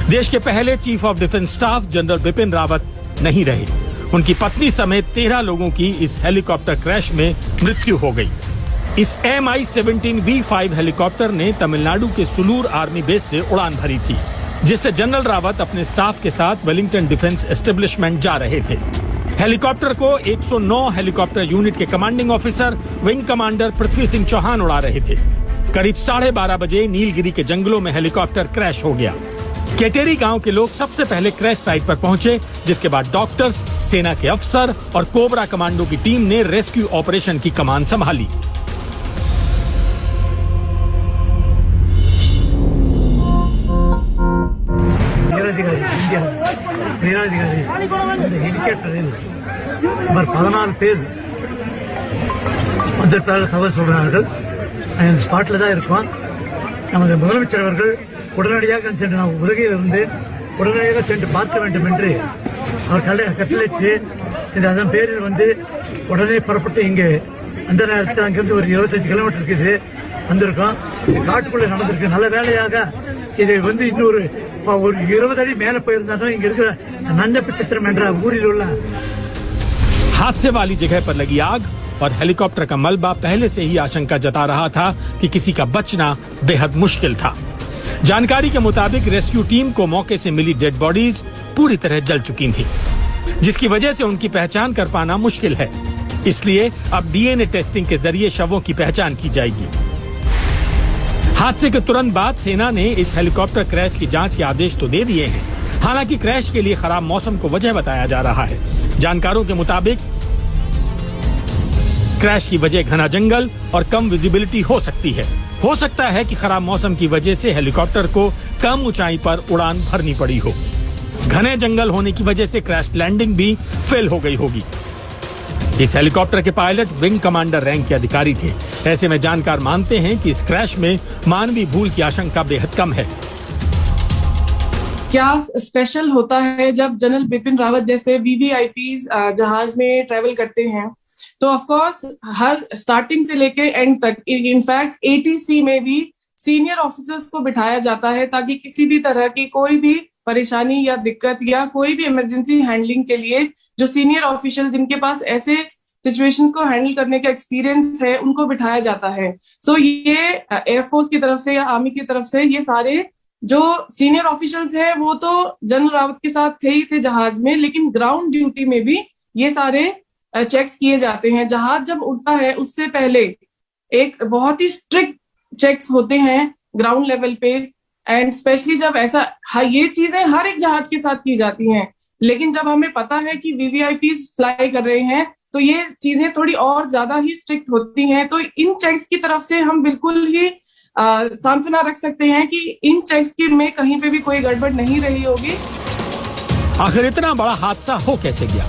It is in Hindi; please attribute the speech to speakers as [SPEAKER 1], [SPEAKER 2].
[SPEAKER 1] देश के पहले chief of defence staff general Bipin Rawat नहीं रहे। उनकी पत्नी समेत 13 लोगों की इस हेलीकॉप्टर क्रैश में मृत्यु हो गई। इस MI-17V5 हेलीकॉप्टर ने तमिलनाडु के सुलूर आर्मी बेस से उड़ान भरी थी, जिससे जनरल रावत अपने स्टाफ के साथ वेलिंगटन डिफेंस एस्टेब्लिशमेंट जा रहे थे। हेलीकॉप्टर को 109 हेलीकॉप्टर यूनिट के commanding officer wing commander Prithvi Singh Chauhan उड़ा रहे थे। करीब 12:30 बजे नीलगिरी के जंगलों में हेलीकॉप्टर क्रैश हो गया। केटेरी गांव के लोग सबसे पहले क्रैश साइट पर पहुंचे, जिसके बाद डॉक्टर्स, सेना के अफसर और कोबरा कमांडो की टीम ने रेस्क्यू ऑपरेशन की कमान संभाली।
[SPEAKER 2] ஹெலிகாப்டரில் சுமார் 14 பேர் வந்திருப்பதாக தகவல் சொல்கிறார்கள். அந்த ஸ்பாட்டில் தான் இருக்கோம். நமது முதலமைச்சர் அவர்கள் உடனடியாக சென்று நான் உதகையில் இருந்தேன், உடனடியாக சென்று பார்க்க வேண்டும் என்று அவர் கட்டளையிட்டு அதன் பேரில் வந்து உடனே புறப்பட்டு இங்கே அந்த நேரத்தில் அங்கிருந்து ஒரு 25 கிலோமீட்டர் இருக்குது வந்திருக்கோம். காட்டுக்குள்ளே நடந்திருக்கு. நல்ல வேலையாக இது வந்து இன்னொரு 20 அடி மேல போயிருந்தாலும் இங்க இருக்கிற நன்னப்ப சித்திரம் என்ற ஊரில் உள்ள
[SPEAKER 1] हादसे वाली जगह पर लगी आग और हेलीकॉप्टर का मलबा पहले से ही आशंका जता रहा था कि किसी का बचना बेहद मुश्किल था। जानकारी के मुताबिक रेस्क्यू टीम को मौके से मिली डेड बॉडीज पूरी तरह जल चुकी थी, जिसकी वजह से उनकी पहचान कर पाना मुश्किल है। इसलिए अब DNA टेस्टिंग के जरिए शवों की पहचान की जाएगी। हादसे के तुरंत बाद सेना ने इस हेलीकॉप्टर क्रैश की जांच के आदेश तो दे दिए हैं। हालांकि क्रैश के लिए खराब मौसम को वजह बताया जा रहा है। जानकारों के मुताबिक क्रैश की वजह घना जंगल और कम विजिबिलिटी हो सकती है। हो सकता है कि खराब मौसम की वजह से हेलीकॉप्टर को कम ऊंचाई पर उड़ान भरनी पड़ी हो। घने जंगल होने की वजह से क्रैश लैंडिंग भी फेल हो गई होगी। इस हेलीकॉप्टर के पायलट विंग कमांडर रैंक के अधिकारी थे। ऐसे में जानकार मानते हैं कि इस क्रैश में मानवीय भूल की आशंका बेहद कम है।
[SPEAKER 3] क्या स्पेशल होता है जब जनरल बिपिन रावत जैसे VVIPs जहाज में ट्रेवल करते हैं? तो ऑफ कोर्स हर स्टार्टिंग से लेके एंड तक, इनफैक्ट ATC में भी सीनियर ऑफिसर्स को बिठाया जाता है ताकि किसी भी तरह की कोई भी परेशानी या दिक्कत या कोई भी इमरजेंसी हैंडलिंग के लिए जो सीनियर ऑफिशियल जिनके पास ऐसे सिचुएशंस को हैंडल करने का एक्सपीरियंस है उनको बिठाया जाता है। सो ये एयरफोर्स की तरफ से या आर्मी की तरफ से ये सारे जो सीनियर ऑफिशियल्स हैं वो तो जनरल रावत के साथ थे ही थे जहाज में, लेकिन ग्राउंड ड्यूटी में भी ये सारे चेक्स किए जाते हैं। जहाज जब उड़ता है उससे पहले एक बहुत ही स्ट्रिक्ट चेक्स होते हैं ग्राउंड लेवल पे, एंड स्पेशली जब ऐसा ये चीजें हर एक जहाज के साथ की जाती हैं, लेकिन जब हमें पता है कि VVIPs फ्लाई कर रहे हैं तो ये चीजें थोड़ी और ज्यादा ही स्ट्रिक्ट होती हैं। तो इन चेक्स की तरफ से हम बिल्कुल ही सांत्वना रख सकते हैं कि इन चेक्स की में कहीं पे भी कोई गड़बड़ नहीं रही होगी।
[SPEAKER 1] आखिर इतना बड़ा हादसा हो कैसे गया?